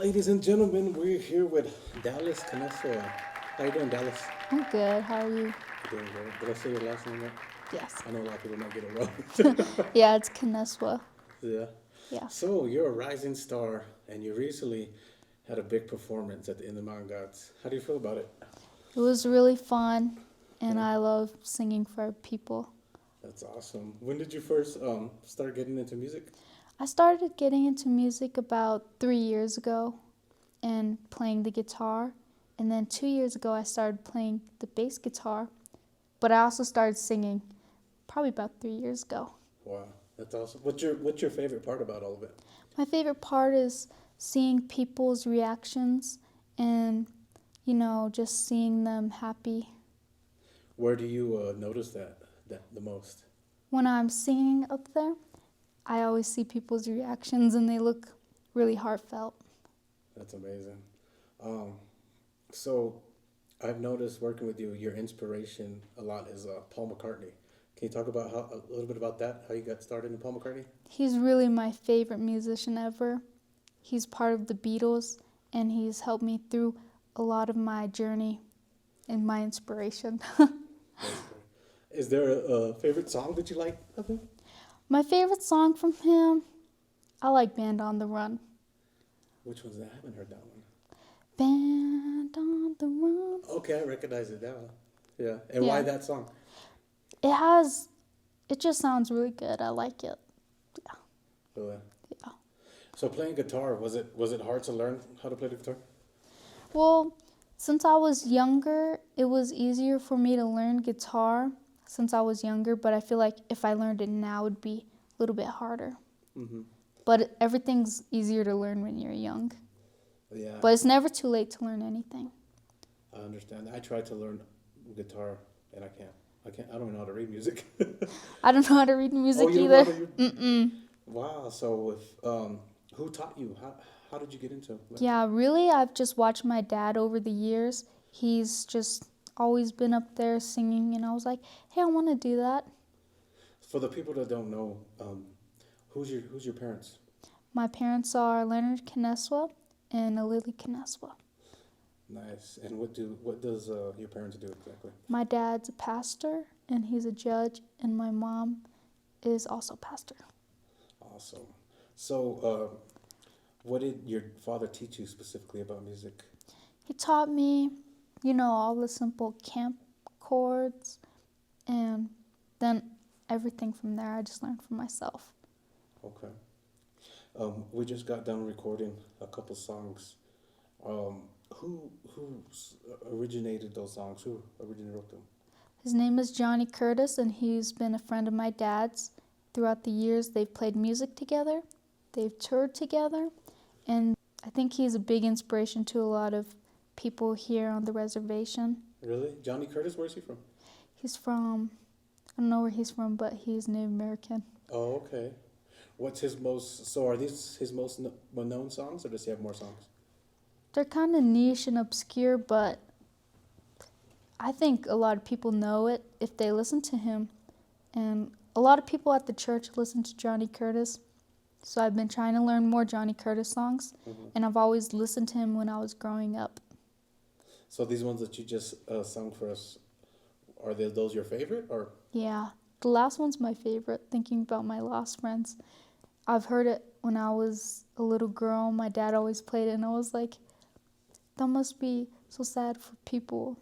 ladies and gentlemen, we're here with Dallas Kanesewah. How you doing, Dallas? I'm good. How are you? Doing good. Did I say your last name right? Yes. I know a lot of people might get it wrong. Yeah, it's Kaneswa. Yeah. Yeah. So you're a rising star, and you recently had a big performance at the In the Mountain Gods. How do you feel about it? It was really fun, and Yeah. I love singing for people. That's awesome. When did you first start getting into music? I started getting into music about 3 years ago and playing the guitar. And then 2 years ago, I started playing the bass guitar. But I also started singing probably about 3 years ago. Wow, that's awesome. What's your favorite part about all of it? My favorite part is seeing people's reactions and, just seeing them happy. Where do you notice that the most? When I'm singing up there, I always see people's reactions and they look really heartfelt. That's amazing. Um, so I've noticed working with you, your inspiration a lot is Paul McCartney. Can you talk about a little bit about that? How you got started in Paul McCartney? He's really my favorite musician ever. He's part of the Beatles and he's helped me through a lot of my journey and my inspiration. That's great. Is there a favorite song that you like of him? My favorite song from him, I like Band on the Run. Which one's that? I haven't heard that one. Band on the Run. Okay, I recognize it now. Yeah. And why Yeah. that song? It just sounds really good. I like it. Really? Yeah. So playing guitar, was it hard to learn how to play the guitar? Well, since I was younger, it was easier for me to learn guitar since I was younger, but I feel like if I learned it now, it would be a little bit harder. Mm-hmm. But everything's easier to learn when you're young. Yeah. But it's never too late to learn anything. I understand. I tried to learn guitar and I can't. I don't know how to read music. I don't know how to read music you don't know either. how to read? Mm-mm. Wow. So who taught you? How did you get into it? Yeah, really, I've just watched my dad over the years. He's just always been up there singing, and I was like, hey, I want to do that. For the people that don't know, who's your parents? My parents are Leonard Kanesewah and Lily Kanesewah. Nice. And what does your parents do exactly? My dad's a pastor, and he's a judge, and my mom is also a pastor. Awesome. So, what did your father teach you specifically about music? He taught me, all the simple camp chords, and then everything from there I just learned for myself. Okay. We just got done recording a couple songs. Who originated those songs? Who originally wrote them? His name is Johnny Curtis, and he's been a friend of my dad's. Throughout the years, they've played music together, they've toured together, and I think he's a big inspiration to a lot of people here on the reservation. Really? Johnny Curtis? Where's he from? He's from, I don't know where he's from, but he's Native American. Oh, okay. Are these his most well-known songs, or does he have more songs? They're kind of niche and obscure, but I think a lot of people know it if they listen to him. And a lot of people at the church listen to Johnny Curtis. So I've been trying to learn more Johnny Curtis songs. Mm-hmm. And I've always listened to him when I was growing up. So these ones that you just sung for us, are those your favorite, or? Yeah, the last one's my favorite, thinking about my lost friends. I've heard it when I was a little girl. My dad always played it, and I was like, that must be so sad for people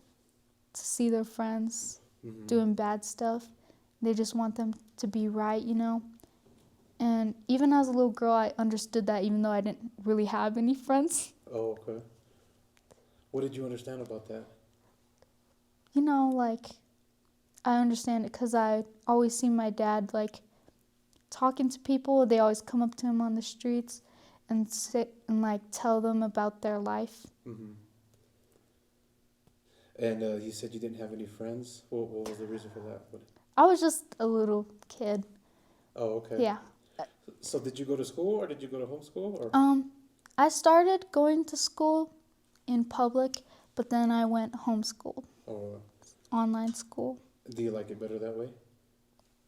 to see their friends doing bad stuff. They just want them to be right, And even as a little girl, I understood that even though I didn't really have any friends. Oh, okay. What did you understand about that? I understand it because I always see my dad, talking to people. They always come up to him on the streets and sit and, tell them about their life. Mm-hmm. And you said you didn't have any friends. What was the reason for that? I was just a little kid. Oh, okay. Yeah. So did you go to school, or did you go to homeschool, or? I started going to school in public, but then I went homeschool, Oh. online school. Do you like it better that way?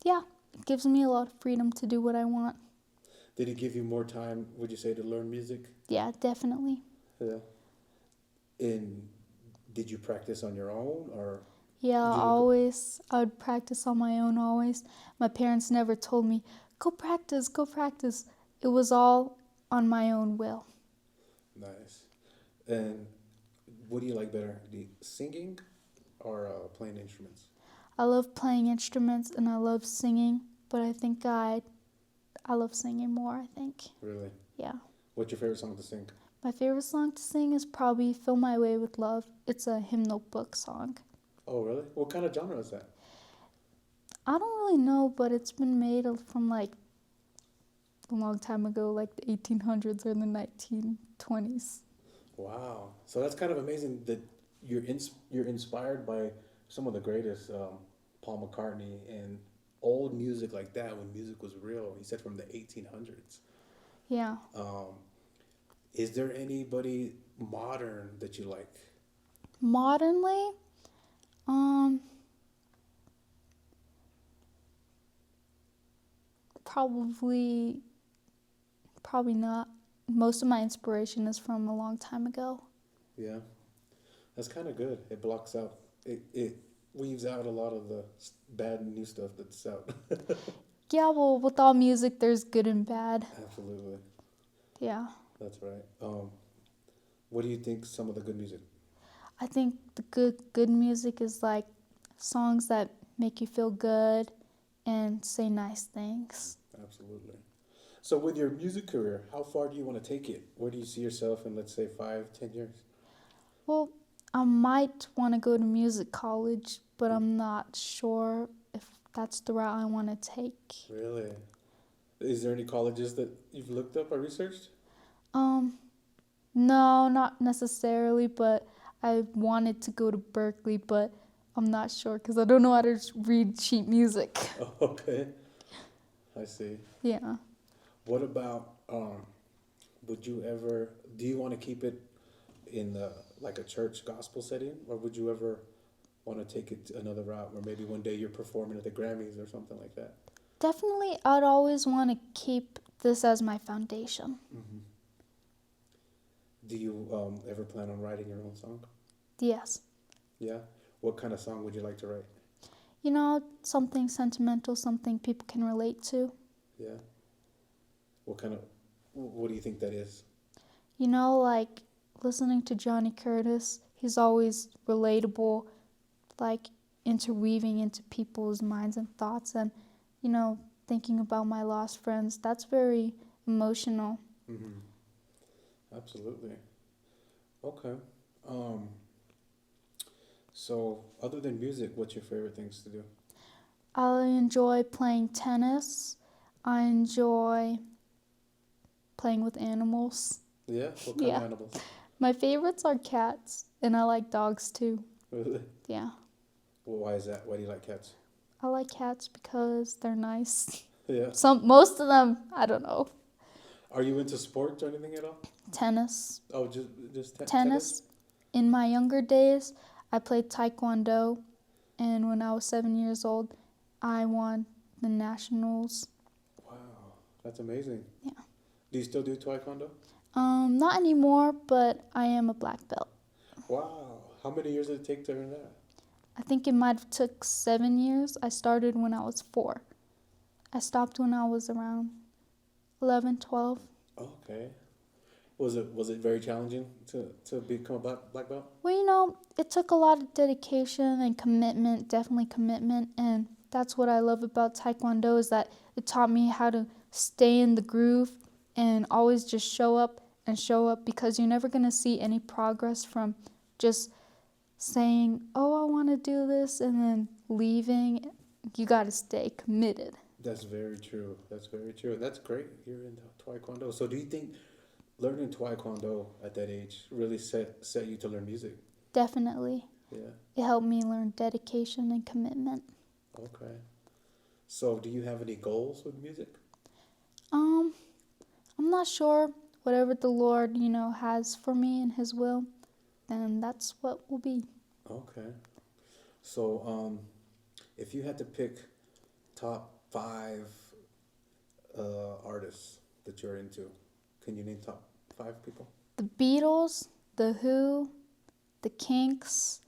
Yeah, it gives me a lot of freedom to do what I want. Did it give you more time, would you say, to learn music? Yeah, definitely. Yeah. And did you practice on your own, or Yeah, did you look? always. I would practice on my own always. My parents never told me, go practice, go practice. It was all on my own will. Nice. And what do you like better, the singing or playing instruments? I love playing instruments and I love singing, but I love singing more, I think. Really? Yeah. What's your favorite song to sing? My favorite song to sing is probably Fill My Way with Love. It's a hymnal book song. Oh, really? What kind of genre is that? I don't really know, but it's been made from like a long time ago, like the 1800s or the 1920s. Wow. So that's kind of amazing that you're inspired by some of the greatest, Paul McCartney and old music like that when music was real. He said from the 1800s. Yeah. Um, is there anybody modern that you like? Modernly, um, probably, probably not. Most of my inspiration is from a long time ago. Yeah, that's kind of good. It blocks out, it weaves out a lot of the bad new stuff that's out. Yeah, well, with all music, there's good and bad. Absolutely. Yeah. That's right. What do you think some of the good music? I think the good music is like songs that make you feel good and say nice things. Absolutely. So with your music career, how far do you want to take it? Where do you see yourself in, let's say, 5, 10 years? Well, I might want to go to music college, but I'm not sure if that's the route I want to take. Really? Is there any colleges that you've looked up or researched? Um, no, not necessarily, but I wanted to go to Berkeley, but I'm not sure because I don't know how to read sheet music. Oh, okay. I see. Yeah. What about, would you ever, do you want to keep it in the, like a church gospel setting, or would you ever want to take it another route where maybe one day you're performing at the Grammys or something like that? Definitely, I'd always want to keep this as my foundation. Mm-hmm. Do you ever plan on writing your own song? Yes. Yeah? What kind of song would you like to write? You know, something sentimental, something people can relate to. Yeah? What do you think that is? You know, like listening to Johnny Curtis, he's always relatable, like interweaving into people's minds and thoughts, and, you know, thinking about my lost friends. That's very emotional. Mm-hmm. Absolutely. Okay. Um, so other than music, what's your favorite things to do? I enjoy playing tennis. I enjoy playing with animals. Yeah? What kind of Yeah. animals? My favorites are cats, and I like dogs too. Really? Yeah. Well, why is that? Why do you like cats? I like cats because they're nice. Yeah. Most of them, I don't know. Are you into sports or anything at all? Tennis. Oh, just Tennis. In my younger days, I played taekwondo, and when I was 7 years old, I won the nationals. Wow, that's amazing. Yeah. Do you still do taekwondo? Not anymore, but I am a black belt. Wow. How many years did it take to earn that? I think it might have took 7 years. I started when I was 4. I stopped when I was around 11, 12. Okay. Was it very challenging to become a black belt? Well, you know, it took a lot of dedication and commitment, definitely commitment, and that's what I love about Taekwondo is that it taught me how to stay in the groove and always just show up and show up because you're never going to see any progress from just saying, oh, I want to do this, and then leaving. You got to stay committed. That's very true. That's very true. And that's great. You're into taekwondo. So do you think learning taekwondo at that age really set you to learn music? Definitely. Yeah. It helped me learn dedication and commitment. Okay. So do you have any goals with music? I'm not sure. Whatever the Lord, you know, has for me in His will, then that's what will be. Okay. So if you had to pick top 5 artists that you're into? Can you name top 5 people? The Beatles, The Who, The Kinks.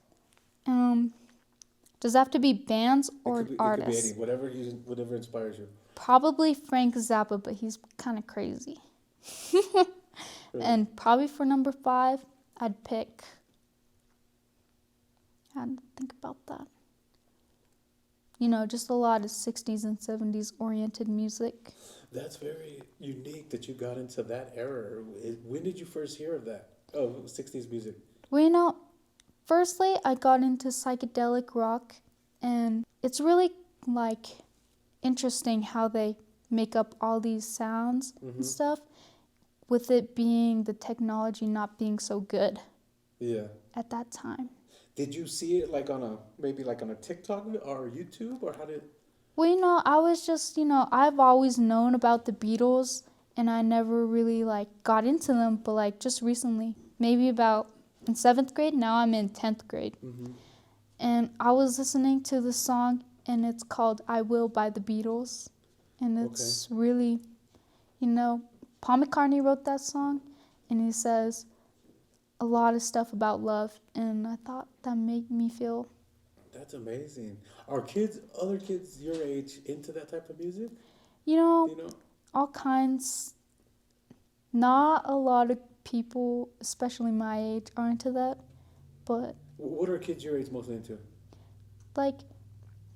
Does it have to be bands or artists? It could be any, whatever inspires you. Probably Frank Zappa, but he's kind of crazy. Really? And probably for number 5, I'd pick. I had to think about that. Just a lot of 60s and 70s oriented music. That's very unique that you got into that era. When did you first hear of that? Oh, 60s music. Well, firstly, I got into psychedelic rock, and it's really, interesting how they make up all these sounds and stuff, with it being the technology not being so good. Yeah. At that time. Did you see it maybe on a TikTok or YouTube, or how did? Well, I was just, I've always known about the Beatles, and I never really got into them, but just recently, maybe about in 7th grade. Now I'm in 10th grade, and I was listening to the song, and it's called "I Will" by the Beatles, and it's really, Paul McCartney wrote that song, and he says a lot of stuff about love, and I thought that made me feel. That's amazing. Are other kids your age into that type of music? All kinds. Not a lot of people, especially my age, are into that, but. What are kids your age mostly into?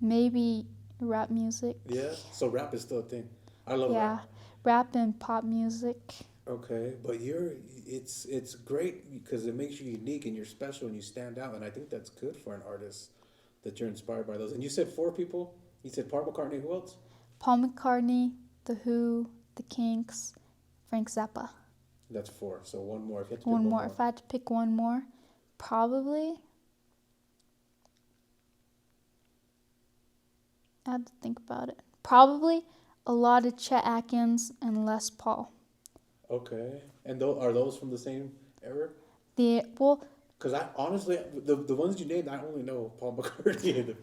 Maybe rap music. Yeah, so rap is still a thing. I love rap. Yeah, rap and pop music. Okay, but it's great because it makes you unique and you're special and you stand out, and I think that's good for an artist that you're inspired by those. And you said 4 people. You said Paul McCartney. Who else? Paul McCartney, The Who, The Kinks, Frank Zappa. That's 4. So one more. If you had to pick one more. If I had to pick one more, probably. I had to think about it. Probably a lot of Chet Atkins and Les Paul. Okay, and are those from the same era? Because I honestly, the ones you named, I only know Paul McCartney.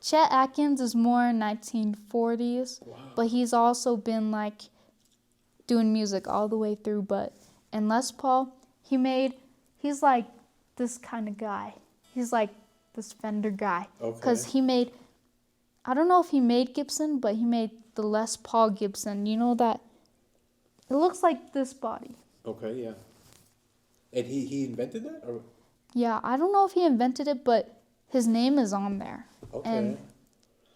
Chet Atkins is more 1940s, but he's also been doing music all the way through. And Les Paul, he's this kind of guy. He's this Fender guy. Because he made, I don't know if he made Gibson, but he made the Les Paul Gibson. You know that? It looks like this body. Okay, yeah. And he invented that? Or? Yeah, I don't know if he invented it, but his name is on there. Okay. And,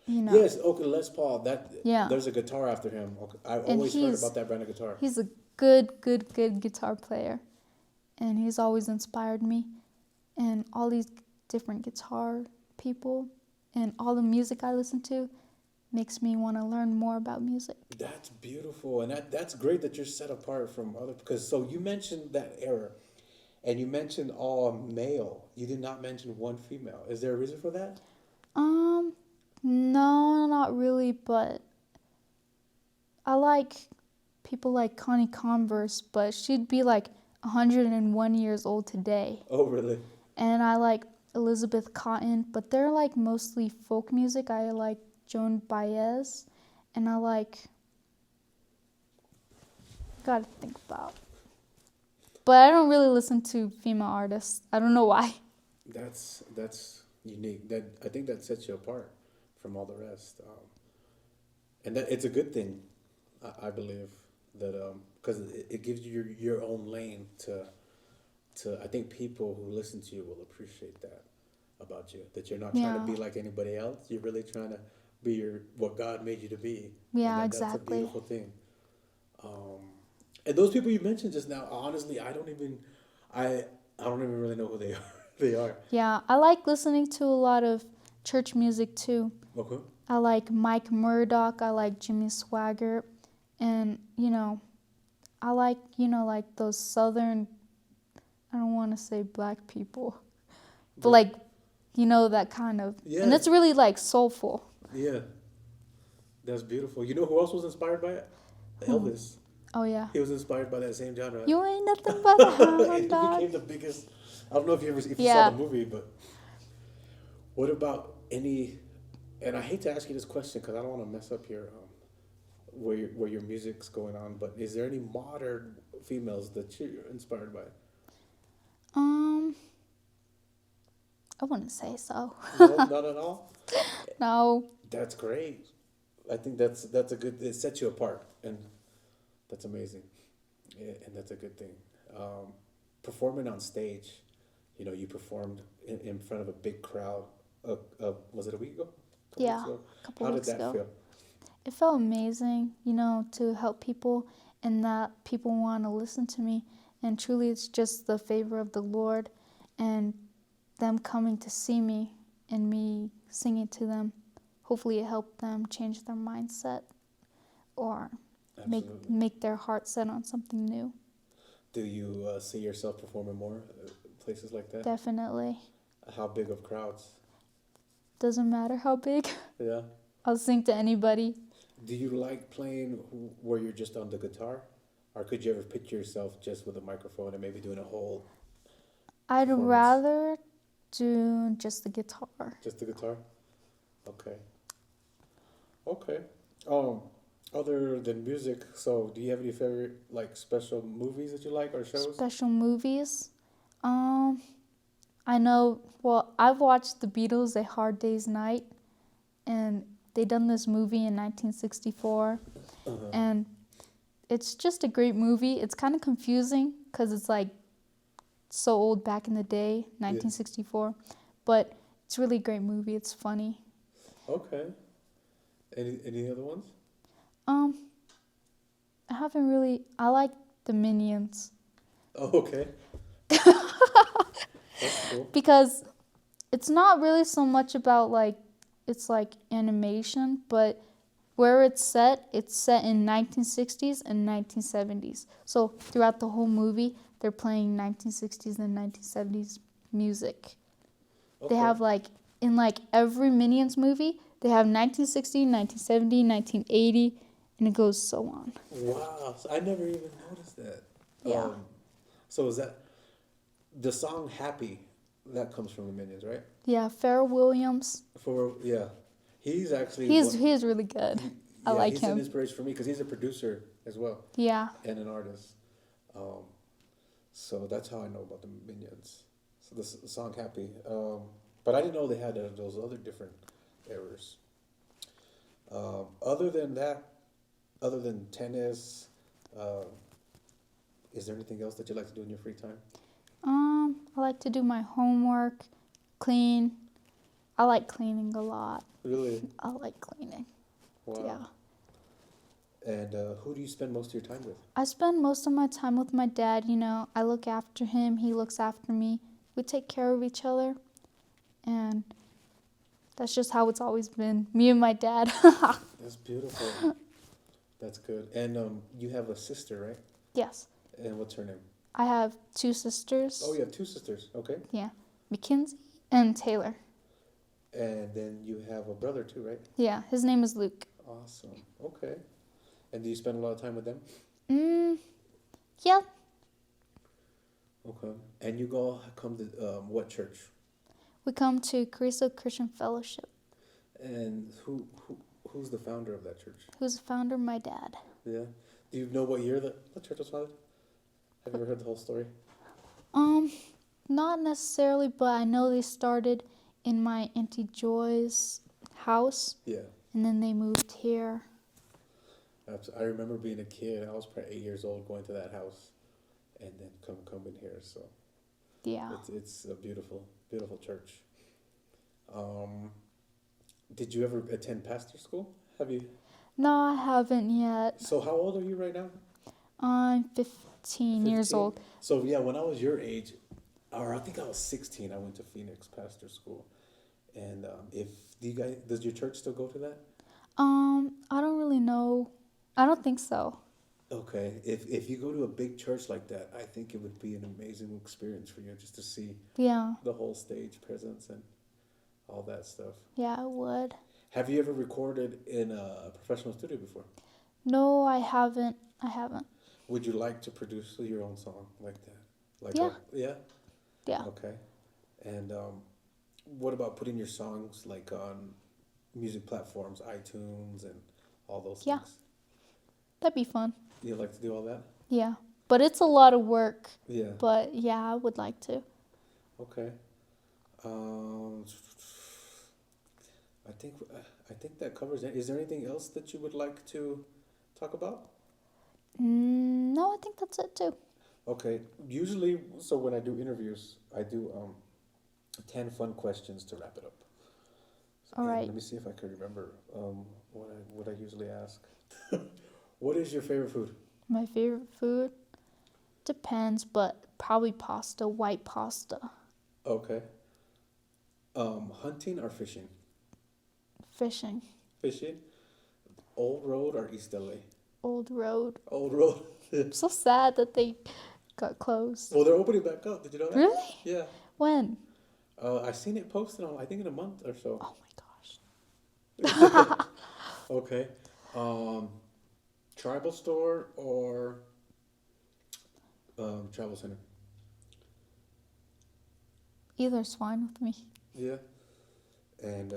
Yes, okay, Les Paul. Yeah. There's a guitar after him. Okay. I've always heard about that brand of guitar. He's a good guitar player. And he's always inspired me. And all these different guitar people and all the music I listen to makes me want to learn more about music. That's beautiful, and that's great that you're set apart from other. Because so you mentioned that era, and you mentioned all male. You did not mention one female. Is there a reason for that? No, not really. But I like people like Connie Converse, but she'd be 101 years old today. Oh, really? And I like Elizabeth Cotton, but they're mostly folk music. I like Joan Baez, and I gotta think about. But I don't really listen to female artists. I don't know why. That's unique. I think that sets you apart from all the rest, and that it's a good thing. I believe that because it gives you your own lane to. I think people who listen to you will appreciate that about you. That you're not trying to be like anybody else. You're really trying to be what God made you to be. Yeah, exactly. That's a beautiful thing. And those people you mentioned just now, honestly, I don't even really know who they are. They are. Yeah, I like listening to a lot of church music too. Okay. I like Mike Murdoch. I like Jimmy Swaggart, and I like those southern. I don't want to say black people, but that kind of. Yeah. And it's really soulful. Yeah. That's beautiful. You know who else was inspired by it? Elvis. Oh, yeah. He was inspired by that same genre. You ain't nothing but a hound dog. He became the biggest. I don't know if you saw the movie, but what about any? And I hate to ask you this question because I don't want to mess up your where your music's going on, but is there any modern females that you're inspired by? Um, I wouldn't say so. No, not at all. No. That's great. I think that's a good. It sets you apart, and that's amazing. Yeah, and that's a good thing. Performing on stage, you performed in front of a big crowd. Was it a week ago? A couple weeks Yeah, ago? a couple How did weeks that ago. feel? It felt amazing, to help people and that people want to listen to me. And truly, it's just the favor of the Lord and them coming to see me and me singing to them. Hopefully, it helped them change their mindset or make Absolutely. make their heart set on something new. Do you see yourself performing more places like that? Definitely. How big of crowds? Doesn't matter how big. Yeah. I'll sing to anybody. Do you like playing where you're just on the guitar? Or could you ever picture yourself just with a microphone and maybe doing a whole I'd performance? rather do just the guitar. Just the guitar? Okay. Okay. Um, Other than music, so do you have any favorite like special movies that you like or shows? Special movies. Um, I know. Well, I've watched The Beatles: A Hard Day's Night, and they done this movie in 1964, Uh-huh. and it's just a great movie. It's kind of confusing because it's like so old back in the day, 1964, but it's really a great movie. It's funny. Okay. Any other ones? Um, I haven't really. I like the Minions Oh, okay. That's cool. because it's not really so much about like it's like animation, but where it's set in 1960s and 1970s. So throughout the whole movie, they're playing 1960s and 1970s music. Okay. They have like in like every Minions movie, they have 1960, 1970, 1980, and it goes so on. Wow. So I never even noticed that. Yeah. So is that the song "Happy"? That comes from the Minions, right? Yeah, Pharrell Williams. Yeah, he's actually He's really good. I like he's him. an inspiration for me because he's a producer as well Yeah. and an artist. Um, so that's how I know about the Minions. So the song "Happy," but I didn't know they had those other different errors. Other than that, other than tennis, uh, is there anything else that you like to do in your free time? I like to do my homework, clean. I like cleaning a lot. Really? I like cleaning. Wow. Yeah. And who do you spend most of your time with? I spend most of my time with my dad, I look after him, he looks after me. We take care of each other. And that's just how it's always been. Me and my dad. That's beautiful. That's good. And you have a sister, right? Yes. And what's her name? I have 2 sisters. Oh, you have 2 sisters. Okay. Yeah. Mackenzie and Taylor. And then you have a brother too, right? Yeah, his name is Luke. Awesome. Okay. And do you spend a lot of time with them? Yeah. Okay. And you come to what church? We come to Carrizo Christian Fellowship. And who's the founder of that church? Who's the founder? My dad. Yeah. Do you know what year the church was founded? Have you ever heard the whole story? Not necessarily, but I know they started in my Auntie Joy's house. Yeah. And then they moved here. I remember being a kid. I was probably 8 years old going to that house, and then coming here. So Yeah. it's a beautiful church. Did you ever attend pastor school? Have you? No, I haven't yet. So how old are you right now? I'm 15 years 15? old. So yeah, when I was your age, or I think I was 16, I went to Phoenix pastor school. And does your church still go to that? I don't really know. I don't think so. Okay, if you go to a big church like that, I think it would be an amazing experience for you just to see Yeah. the whole stage presence and all that stuff. Yeah, I would. Have you ever recorded in a professional studio before? No, I haven't. Would you like to produce your own song like that? Yeah. Yeah? Yeah. Okay. And what about putting your songs like on music platforms, iTunes and all those Yeah. things? That'd be fun. You like to do all that? Yeah. But it's a lot of work. Yeah. But yeah, I would like to. Okay. Um, I think that covers it. Is there anything else that you would like to talk about? No, I think that's it too. Okay. Usually, so when I do interviews, I do 10 fun questions to wrap it up. All And right. let me see if I could remember what I usually ask. What is your favorite food? My favorite food depends, but probably pasta, white pasta. Okay. Hunting or fishing? Fishing. Fishing. Old Road or East LA? Old Road. Old Road. So sad that they got closed. Well, they're opening back up. Did you know that? Really? Yeah. When? I seen it posted on, I think in a month or so. Oh my gosh. Okay. Tribal store or travel center? Either's fine with me. Yeah. And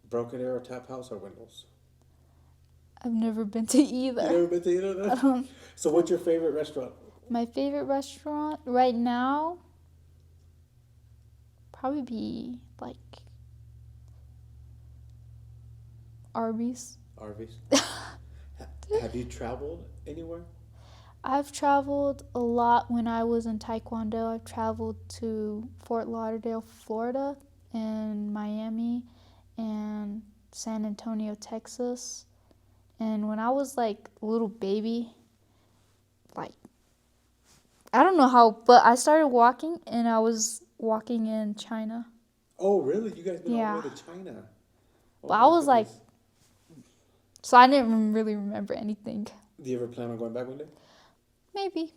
Broken Arrow Tap House or Windows? I've never been to either. You never been to either of them? So what's your favorite restaurant? My favorite restaurant right now probably be like Arby's. Arby's. Have you traveled anywhere? I've traveled a lot when I was in Taekwondo. I've traveled to Fort Lauderdale, Florida, and Miami, and San Antonio, Texas. And when I was like a little baby, like, I don't know how, but I started walking and I was walking in China. Oh, really? You guys been all Yeah. the way to China? Oh, But I my was like, goodness. so I didn't really remember anything. Do you ever plan on going back one day? Maybe.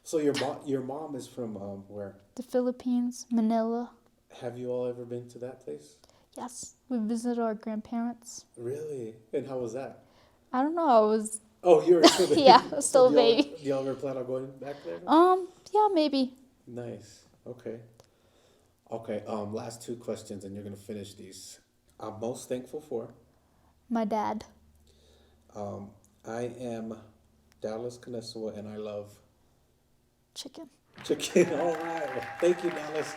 So your mom is from where? The Philippines, Manila. Have you all ever been to that place? Yes, we visited our grandparents. Really? And how was that? I don't know, I was, Oh, you were still yeah, I was still a do y'all- baby. Do y'all ever plan on going back there? Yeah, maybe. Nice. Okay. Okay. Last 2 questions, and you're gonna finish these. I'm most thankful for. My dad. I am Dallas Kanesewah, and I love Chicken. chicken. All right. Well, thank you, Dallas.